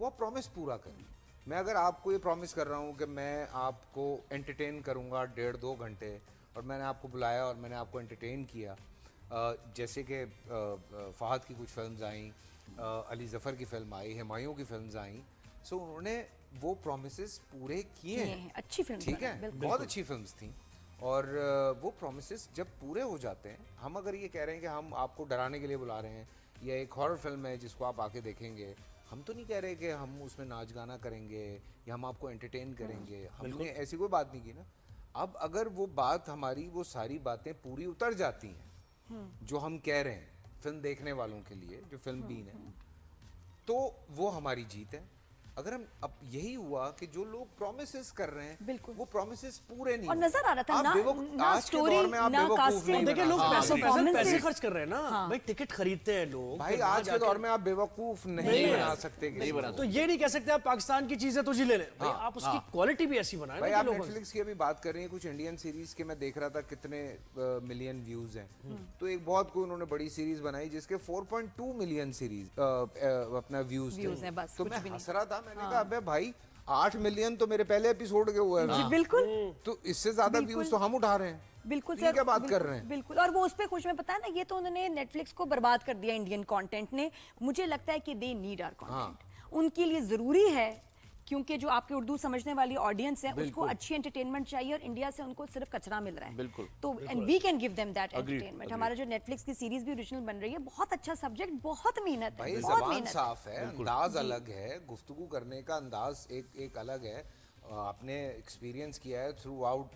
वो आप प्रॉमिस पूरा करें। मैं अगर आपको ये प्रॉमिस कर रहा हूँ कि मैं आपको एंटरटेन करूँगा 1.5-2 घंटे, और मैंने आपको बुलाया और मैंने आपको एंटरटेन किया, जैसे कि फ़हद की कुछ फिल्म्स आई, अली ज़फ़र की फिल्म आई, हुमायूं की फिल्म्स आई, सो उन्होंने वो प्रॉमिसेस पूरे किए हैं। अच्छी फिल्म, ठीक है, बहुत अच्छी फिल्म्स थी। और वो प्रॉमिसेस जब पूरे हो जाते हैं, हम अगर ये कह रहे हैं कि हम आपको डराने के लिए बुला रहे हैं या एक हॉरर फिल्म है जिसको आप आके देखेंगे, हम तो नहीं कह रहे कि हम उसमें नाच गाना करेंगे या हम आपको एंटरटेन करेंगे, हमने ऐसी कोई बात नहीं की ना। अब अगर वो बात हमारी, वो सारी बातें पूरी उतर जाती हैं जो हम कह रहे हैं फिल्म देखने वालों के लिए, जो फिल्म बीन है, तो वो हमारी जीत है। अगर हम, अब यही हुआ कि जो लोग प्रॉमिसेस कर रहे हैं वो प्रॉमिसेस पूरे नहीं, और नजर आ रहा था ना स्टोरी ना कास्टिंग। देखिए लोग पैसे खर्च कर रहे हैं ना भाई, टिकट खरीदते हैं लोग भाई, आज के दौर में आप बेवकूफ नहीं बना सकते, नहीं बना। तो ये नहीं कह सकते आप पाकिस्तान की चीजें तो जी ले लें, आप उसकी क्वालिटी भी ऐसी बनाएं। भाई आप नेटफ्लिक्स की अभी बात कर रहे हैं, कुछ इंडियन सीरीज के मैं देख रहा था कितने मिलियन व्यूज हैं, तो एक बहुत कोई उन्होंने बड़ी सीरीज बनाई जिसके 4.2 मिलियन सीरीज अपना व्यूज थे, तो मैं हंस रहा था, मैंने कहा अबे भाई 8 मिलियन तो मेरे पहले एपिसोड के हुए हैं, बिल्कुल, तो इससे ज्यादा व्यूज तो हम उठा रहे हैं। बिल्कुल सर, क्या बात कर रहे हैं? बिल्कुल, और वो उस पे खुश, में पता है ना, ये तो उन्होंने नेटफ्लिक्स को बर्बाद कर दिया इंडियन कंटेंट ने। मुझे लगता है कि दे नीड आवर कंटेंट, उनके लिए जरूरी है, क्योंकि जो आपकी उर्दू समझने वाली ऑडियंस है उसको अच्छी एंटरटेनमेंट चाहिए, और इंडिया से उनको सिर्फ कचरा मिल रहा है। बिल्कुल। तो and we can give them that entertainment. हमारा जो नेटफ्लिक्स की सीरीज भी ओरिजिनल बन रही है, बहुत अच्छा सब्जेक्ट, बहुत मेहनत है, बहुत मेहनत, साफ है, अंदाज अलग है, गुफ्तगू करने का अंदाज एक अलग है। आपने एक्सपीरियंस किया है through out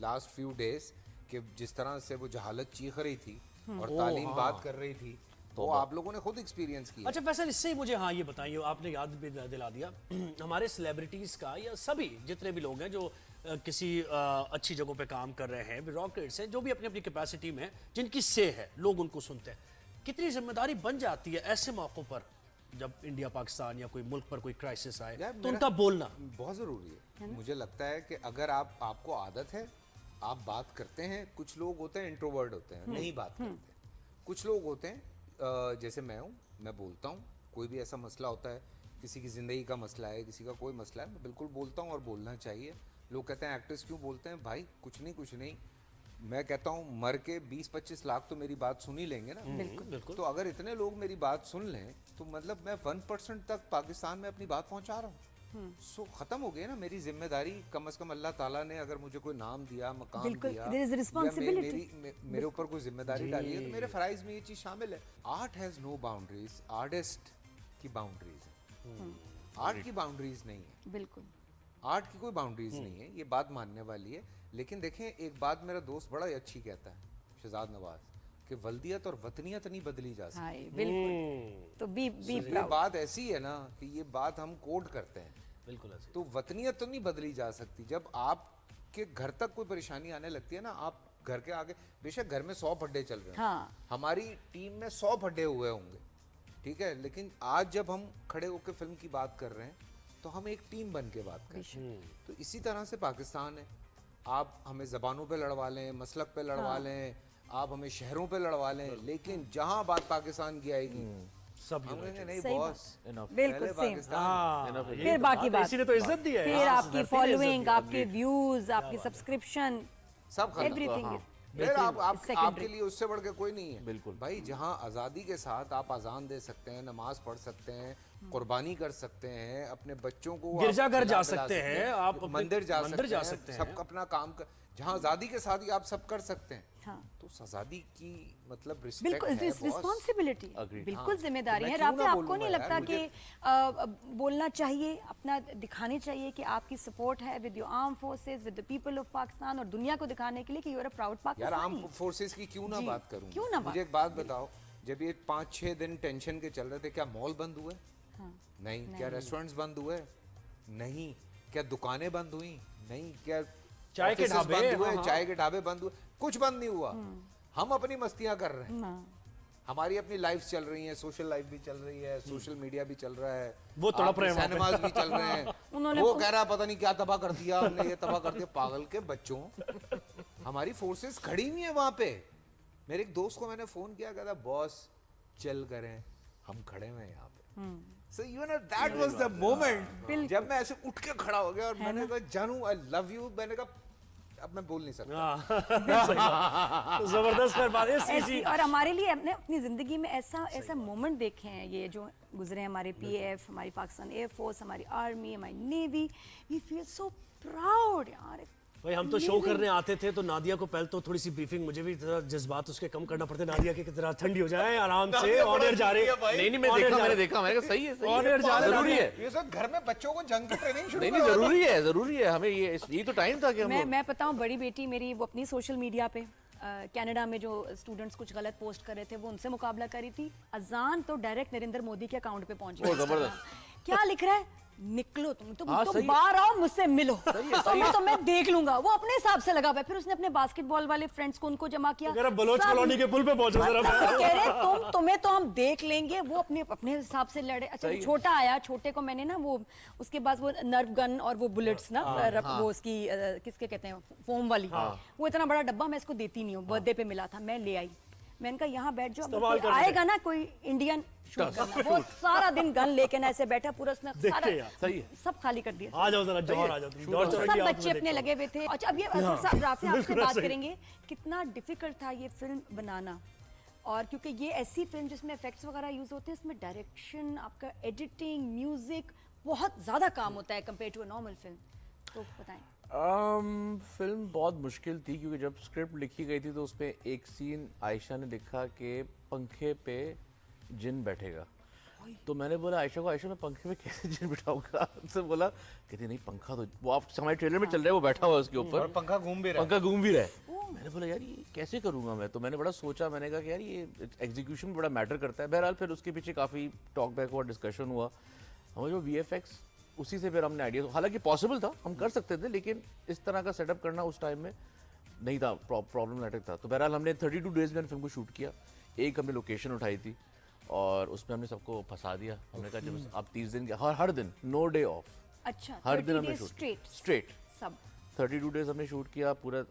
last few days कि जिस तरह से वो जहालत चीख रही थी और तालीम बात कर रही थी, तो आप लोगों ने खुद एक्सपीरियंस किया। अच्छा फैसल, इससे ही मुझे ये बताइए, आपने याद भी दिला दिया हमारे सेलिब्रिटीज का, या सभी जितने भी लोग हैं जो किसी अच्छी जगहों पे काम कर रहे हैं, ब्यूरोक्रेट्स हैं, जो भी अपनी अपनी कैपेसिटी में जिनकी से है, लोग उनको सुनते हैं, कितनी जिम्मेदारी बन जाती है ऐसे मौकों पर जब इंडिया पाकिस्तान या कोई मुल्क पर कोई क्राइसिस आए, तो उनका बोलना बहुत जरूरी है। मुझे लगता है कि अगर आपको आदत है, आप बात करते हैं, कुछ लोग होते हैं इंट्रोवर्ट होते हैं, नहीं बात करते, कुछ लोग होते हैं जैसे मैं हूँ, मैं बोलता हूँ, कोई भी ऐसा मसला होता है, किसी की ज़िंदगी का मसला है, किसी का कोई मसला है, मैं बिल्कुल बोलता हूँ और बोलना चाहिए। लोग कहते हैं एक्टर्स क्यों बोलते हैं, भाई कुछ नहीं, मैं कहता हूँ मर के 20-25 लाख तो मेरी बात सुन ही लेंगे ना। बिल्कुल। तो अगर इतने लोग मेरी बात सुन लें, तो मतलब मैं 1% तक पाकिस्तान में अपनी बात पहुँचा रहा हूँ। सो खत्म हो गया ना मेरी जिम्मेदारी। कम से कम अल्लाह ताला ने अगर मुझे कोई नाम दिया, मकाम दिया, मेरे ऊपर कोई जिम्मेदारी डाली है, तो मेरे फराइज में ये चीज शामिल है। Art has no boundaries, artist की बाउंड्रीज है, आर्ट की बाउंड्रीज नहीं है। बिल्कुल, आर्ट की कोई बाउंड्रीज नहीं है, ये बात मानने वाली है। लेकिन देखें, एक बात मेरा दोस्त बड़ा अच्छी कहता है, शहजाद नवाज, कि वल्दियत और वतनियत नहीं बदली जा सकती। बिल्कुल, तो ये बात ऐसी है ना कि ये बात हम कोड करते हैं, बिल्कुल ऐसे। तो वतनियत तो नहीं बदली जा सकती। जब आपके घर तक कोई परेशानी आने लगती है ना, आप घर के आगे, बेशक घर में 100 फड्डे चल रहे हैं, हमारी टीम में 100 फड्डे हुए होंगे, ठीक है, लेकिन आज जब हम खड़े होकर फिल्म की बात कर रहे हैं, तो हम एक टीम बन के बात कर रहे हैं। तो इसी तरह से पाकिस्तान है। आप हमें जबानों पे लड़वा लें, मसलक पे लड़वा लें, आप हमें शहरों पे लड़वा लें, लेकिन जहां बात पाकिस्तान की आएगी, सब नहीं बॉस, बिल्कुल पाकिस्तान, फिर बाकी बात, इसीने तो इज्जत दी है, फिर आपकी फॉलोइंग, आपके व्यूज, आपकी सब्सक्रिप्शन, सब एवरीथिंग। फिर आपके लिए उससे बढ़ के कोई नहीं है। बिल्कुल भाई, जहां आज़ादी के साथ आप अजान दे सकते हैं, नमाज पढ़ सकते हैं, कुर्बानी कर सकते हैं, अपने बच्चों को गिरजाघर जा सकते हैं, आप मंदिर जा सकते हैं, सब अपना काम कर, जहां आज़ादी के साथ ही आप सब कर सकते हैं। तो आज़ादी की मतलब रिस्पेक्ट है, रिस्पॉन्सिबिलिटी, बिल्कुल जिम्मेदारी है। राफे, आपको नहीं लगता कि बोलना चाहिए, अपना दिखाने चाहिए कि आपकी सपोर्ट है with your arm forces, with the people of Pakistan, और दुनिया को दिखाने के लिए कि you are a proud Pakistani? यार, आर्म फोर्सेस की क्यों ना बात करूं? मुझे एक बात बताओ, जब ये 5-6 दिन टेंशन के चल रहे थे, क्या मॉल बंद हुए? नहीं। क्या रेस्टोरेंट्स बंद हुए? नहीं। क्या दुकानें बंद हुई? नहीं। क्या चाय के ढाबे बंद हुए? चाय के ढाबे बंद हुए? कुछ बंद नहीं हुआ। हम अपनी मस्तियां कर रहे हैं, हमारी अपनी लाइफ चल रही है, सोशल लाइफ भी चल रही है, सोशल मीडिया भी चल रहा है, वो तड़प रहे हैं, सिनेमाज भी चल रहे हैं। वो कह रहा पता नहीं क्या तबाह कर दिया हमने, ये तबाह कर दिया। पागल के बच्चों, हमारी फोर्सेस खड़ी हुई है वहां पे। मेरे एक दोस्त को मैंने फोन किया, कहता बॉस चल करें, हम खड़े हुए हैं यहाँ पे। So you know that was the moment जब मैं ऐसे उठ के खड़ा हो गया और मैंने कहा जानू I love you, मैंने कहा अब मैं बोल नहीं सकता। तो जबरदस्त फिर बात है ऐसी, और हमारे लिए हमने अपनी जिंदगी में ऐसा मोमेंट देखे हैं ये जो गुजरे हैं, हमारे पीएफ, हमारी पाकिस्तान एयरफोर्स, हमारी आर्मी, हमारी navy, we feel so proud यार। भाई हम तो शो करने आते थे तो नादिया को पहले तो थोड़ी सी ब्रीफिंग, मुझे भी थोड़ा जज्बात उसके कम करना पड़ते, नादिया के कितना ठंडी हो जाए आराम से ऑन एयर जा रहे। नहीं नहीं मैंने देखा मैंने कहा सही है ऑन एयर जा रहे, जरूरी है। ये सब घर में बच्चों को जंग की ट्रेनिंग शुरू नहीं जरूरी है हमें, ये तो टाइम था कि हम मैं बताऊं, बड़ी बेटी मेरी वो अपनी सोशल मीडिया पे कनाडा में जो स्टूडेंट्स कुछ गलत पोस्ट कर रहे थे वो उनसे मुकाबला करी थी, अजान तो डायरेक्ट नरेंद्र मोदी के अकाउंट पे पहुंच गई। जबरदस्त। क्या लिख रहा है, निकलो तुम हाँ, तो सही है। बाहर आओ, मुझसे मिलो, तो मैं देख लूंगा। वो अपने हिसाब से लगा हुआ है। फिर उसने अपने बास्केटबॉल वाले फ्रेंड्स को उनको जमा किया, अगर बलोच कॉलोनी के पुल पे पहुंचो जरा। कह रहे तुम्हें तो हम देख लेंगे। वो अपने हिसाब से लड़े। अच्छा छोटा आया, छोटे को मैंने ना वो उसके बाद वो नर्व गन और वो बुलेट्स ना वो उसकी किसके कहते हैं फोम वाली, वो इतना बड़ा डब्बा मैं इसको देती नहीं हूँ, बर्थडे पे मिला था, मैं ले आई। मैंने कहा यहाँ बैठ जाओ, अगर कोई आएगा ना कोई इंडियन शूट करना। वो सारा दिन गन लेके ना ऐसे बैठा, पूरा उसने सारा सही है। सब खाली कर दिया। आ जाओ जरा, जौहर आ जाओ तुम। सब बच्चे अपने लगे हुए थे। अच्छा अब ये राफे आपसे बात करेंगे, कितना डिफिकल्ट था ये फिल्म बनाना, और क्योंकि ये ऐसी फिल्म जिसमें इफेक्ट्स वगैरह यूज होते हैं, इसमें डायरेक्शन, आपका एडिटिंग, म्यूजिक, बहुत ज्यादा काम होता है compare to a normal film, तो बताएं। फिल्म बहुत मुश्किल थी क्योंकि जब स्क्रिप्ट लिखी गई थी तो उसमें एक सीन आयशा ने लिखा कि पंखे पे जिन बैठेगा, तो मैंने बोला आयशा को, आयशा मैं पंखे पे कैसे जिन बिठाऊंगा? उससे बोला, कहती नहीं पंखा तो वो आप हमारे ट्रेलर में चल रहा है, वो बैठा हुआ है उसके ऊपर, पंखा घूम भी रहा है। मैंने बोला यार ये कैसे करूंगा मैं, तो मैंने बड़ा सोचा, मैंने कहा कि यार ये एग्जीक्यूशन बड़ा मैटर करता है। बहरहाल फिर उसके पीछे काफ़ी टॉक बैक हुआ, डिस्कशन हुआ, हमें जो VFX उसी से फिर हमने आइडिया, हालांकि पॉसिबल था, हम कर सकते थे, लेकिन इस तरह का सेटअप करना उस टाइम में नहीं था, प्रॉब्लमेटिक था। तो बहरहाल हमने 32 डेज में फिल्म को शूट किया। एक हमने लोकेशन उठाई थी और उसमें हमने सबको फंसा दिया। हमने कहा जब आप 30 दिन के हर दिन, नो डे ऑफ, अच्छा हर दिन हमने शूट स्ट्रेट सब 32 डेज हमने शूट किया। पूरा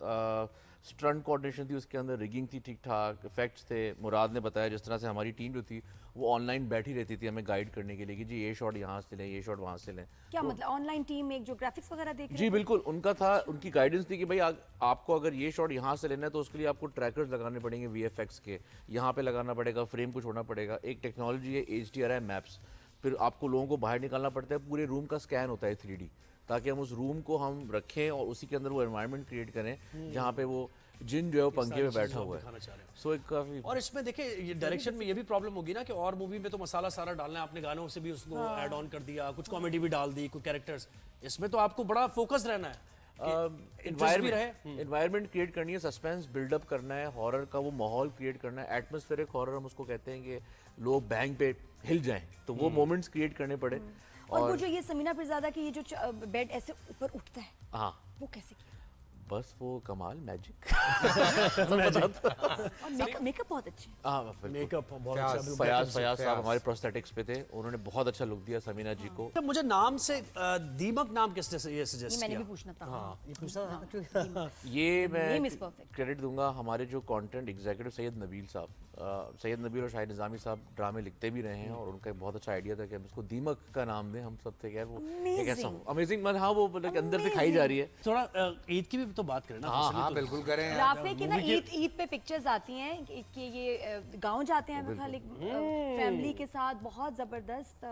स्टंट कोऑर्डिनेशन थी उसके अंदर, रिगिंग थी ठीक ठाक, इफेक्ट्स थे। मुराद ने बताया जिस तरह से हमारी टीम जो थी वो ऑनलाइन बैठी रहती थी हमें गाइड करने के लिए कि जी ये शॉट यहाँ से लें, ये शॉट वहाँ से लें। क्या मतलब ऑनलाइन टीम एक जो ग्राफिक्स वगैरह देख रहे जी बिल्कुल, उनका था, उनकी गाइडेंस थी कि भाई आपको अगर ये शॉट यहाँ से लेना है तो उसके लिए आपको ट्रैकर्स लगाने पड़ेंगे VFX के, यहाँ पे लगाना पड़ेगा, फ्रेम को छोड़ना पड़ेगा। एक टेक्नोलॉजी है HDRI मैप्स, फिर आपको लोगों को बाहर निकालना पड़ता है, पूरे रूम का स्कैन होता है 3D, ताकि हम उस रूम को हम रखें और उसी के अंदर वो एनवायरनमेंट क्रिएट करें जहाँ पे वो जिन जो है वो पंखे पे बैठा हुआ है। सो एक काफी, और इसमें देखिए ये डायरेक्शन में ये भी प्रॉब्लम होगी ना कि और मूवी में तो मसाला सारा डालना है, आपने गानों से भी उसको ऐड ऑन कर दिया, कुछ कॉमेडी भी डाल दी, कुछ कैरेक्टर्स, इसमें तो आपको बड़ा फोकस रहना है, एनवायरनमेंट क्रिएट करनी है, सस्पेंस बिल्डअप करना है, हॉरर का वो माहौल क्रिएट करना है, एटमॉस्फेरिक हॉरर हम उसको कहते हैं कि लोग बैंग पे हिल जाएं, तो वो मोमेंट्स क्रिएट करने पड़े। और वो जो ये समीना पिरज़ादा की ये जो बेड ऐसे ऊपर उठता है, हाँ वो कैसे किया? बस वो कमाल मैजिक। और मेकअप बहुत अच्छे। मेकअप बहुत अच्छा। फयाज साहब हमारे प्रोस्थेटिक्स पे थे, उन्होंने बहुत अच्छा लुक दिया समीना जी को। तो मुझे नाम से दीमक नाम किसने ये सजेस्ट मैंने किया? भी पूछना था। हाँ, ये पूछा था। ये Name मैं is perfect. क्रेडिट दूंगा हमारे जो कंटेंट एग्जीक्यूटिव सैयद नबील साहब, सैयद नबील और शाहिद निज़ामी साहब ड्रामे लिखते भी रहे हैं और उनका एक बहुत अच्छा आइडिया था कि हम इसको दीमक का नाम दें। हम सब थे यार वो एक ऐसा अमेजिंग, मतलब हाँ वो मतलब अंदर से खाई जा रही है। थोड़ा ईद की भी तो बात करें ना। हाँ बिल्कुल करें। राफे की ना ईद पे पिक्चर्स आती हैं कि ये गांव जाते हैं फैमिली के साथ, बहुत जबरदस्त।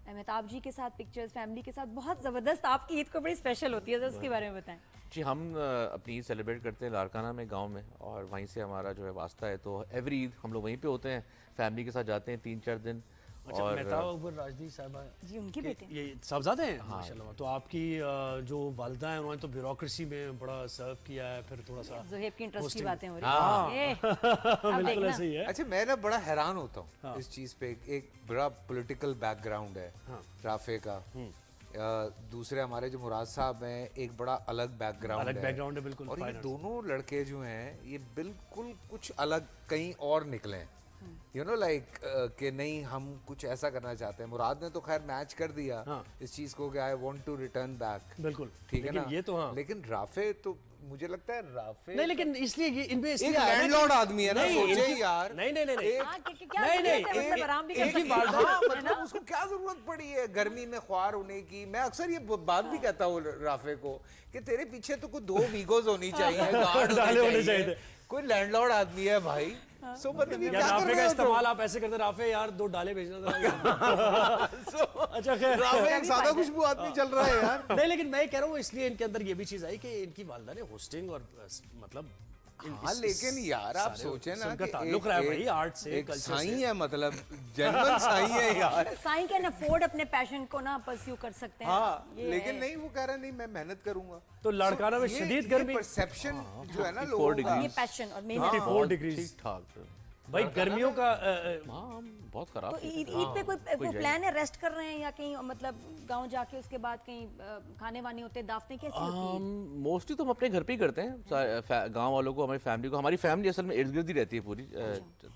मेहताब जी के साथ पिक्चर्स फैमिली के साथ बहुत जबरदस्त। आपकी ईद को बड़ी स्पेशल होती है, तो उसके बारे में बताएं। जी हम अपनी ईद सेलिब्रेट करते हैं लारकाना में, गांव में, और वहीं से हमारा जो है वास्ता है, तो एवरी ईद हम लोग वहीं पे होते हैं, फैमिली के साथ जाते हैं 3-4 दिन। अच्छा, और मेहताब राजदी साहब जी उनके बेटे ये साहबजादे हैं माशाल्लाह। तो आपकी जो वालिदा हैं उन्होंने तो ब्यूरोक्रेसी में बड़ा सर्व किया है, फिर थोड़ा सा ज़ुहैब की इंटरेस्ट की बातें हो रही हैं। बिल्कुल ऐसे ही है। अच्छा मैं ना बड़ा हैरान होता हूँ इस चीज पे। एक बड़ा पॉलिटिकल बैकग्राउंड है राफे का, दूसरे हमारे जो मुराद साहब हैं एक बड़ा अलग बैकग्राउंड है बिल्कुल। और ये दोनों लड़के जो हैं ये बिल्कुल कुछ अलग कहीं और निकले हैं, यू नो लाइक कि नहीं हम कुछ ऐसा करना चाहते हैं। मुराद ने तो खैर मैच कर दिया इस चीज को कि I want to return back, बिल्कुल ठीक है ना। ये तो हाँ। लेकिन राफे तो मुझे लगता है राफेल नहीं लेकिन इसलिए ये इनमें एक इसलिए आया ना लैंडलॉर्ड कि- आदमी है ना, नहीं, सोचे इनकी- यार। नहीं नहीं नहीं नहीं हाँ, क्या नहीं, जरूरत है? नहीं, मतलब आराम भी कर एक ही सकते बात हैं। हाँ, है मतलब ना? उसको क्या जरूरत पड़ी है गर्मी में ख्वार होने की। मैं अक्सर ये बात भी कहता हूँ राफे को कि तेरे पीछे तो कोई 2 वीगोज होनी चाहिए, गार्ड डाले होने चाहिए थे। कोई लैंडलॉर्ड आदमी है भाई। सो मतलब ये यार क्या कर राफे रहे का हो इस्तेमाल आप ऐसे करते राफे यार 2 डाले भेजना था अच्छा खैर राफे एक सादा खुशबू आदमी चल रहा है यार। नहीं लेकिन मैं कह रहा हूँ इसलिए इनके अंदर ये भी चीज आई कि इनकी वालदा ने होस्टिंग और मतलब हाँ लेकिन यार आप सोचे ना उनका कि ताल्लुक रहा है भाई आर्ट से एक कल्चर साई से है, मतलब जनरल साई है यार। साईं कैन अफोर्ड अपने पैशन को ना परस्यू कर सकते हैं। हाँ ये लेकिन है। नहीं, वो कह रहा नहीं मैं मेहनत करूंगा। तो लड़काना में शदीद गर्मी परसेप्शन जो है ना 54 लोगों का, ये पैशन और मेहनत। 54 डिग्री ठीक ठाक। भाई गर्मियों का हाँ बहुत खराब तो थी। ईद पे कोई प्लान है? रेस्ट कर रहे हैं या कहीं मतलब गांव जाके उसके बाद कहीं खाने वाने होते हैं, दावतें कैसी होती हैं? मोस्टली तो हम अपने घर पे ही करते हैं। गांव वालों को, हमारी फैमिली को, हमारी फैमिली असल में इर्द गिर्द ही रहती है पूरी।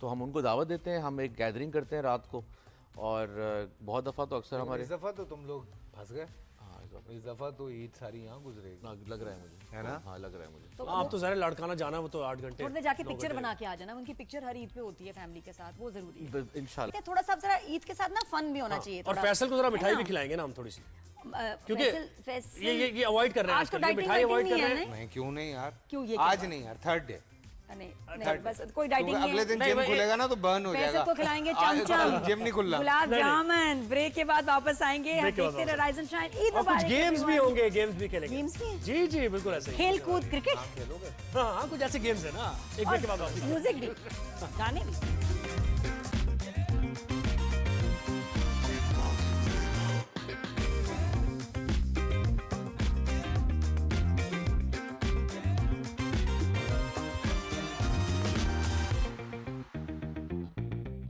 तो हम उनको दावत देते हैं, हम एक गैदरिंग करते हैं रात को। और बहुत दफ़ा तो अक्सर हमारे इस दफा तो तुम लोग फंस गए। इस दफा तो ईद सारी यहाँ गुजरेगी, लग रहा है मुझे, है ना? हाँ लग रहा है मुझे। तो आप तो ज़रा लड़काना जाना वो तो 8 घंटे थोड़ी देर जाके पिक्चर बना के आ जाना। उनकी पिक्चर हर ईद पे होती है फैमिली के साथ, वो जरूरी है। इंशाल्लाह। थोड़ा सा जरा ईद के साथ ना फन भी होना चाहिए और थोड़ा। फैसल को जरा मिठाई है भी ना? खिलाएंगे ना हम थोड़ी सी क्योंकि ये अवॉइड कर रहे हैं आज तो आजकल, ये डाइटिंग मिठाई अवॉइड कर नहीं रहे है हैं। ना? नहीं क्यों नहीं यार, क्यों ये आज नहीं यार, थर्ड डे। नहीं बस कोई डाइटिंग नहीं अगले है। दिन नहीं, जिम भाई, खुलेगा ना तो बर्न हो फैसल जाएगा। को खिलाएंगे आज चमचम, जिम नहीं खुलना। गुलाब जामुन। ब्रेक के बाद वापस आएंगे, हम ब्रेक के बाद देखते रहे राइज एंड शाइन। ईद और कुछ मुबारक गेम्स भी everyone। होंगे, गेम्स भी खेलेंगे। गेम्स भी हैं? जी जी बिल्कुल ऐसे ही। खेल कूद क्रिकेट हाँ हाँ कुछ ऐसे गेम्स है ना एक ब्रेक के बाद वापस म्यूजिक भी गाने भी।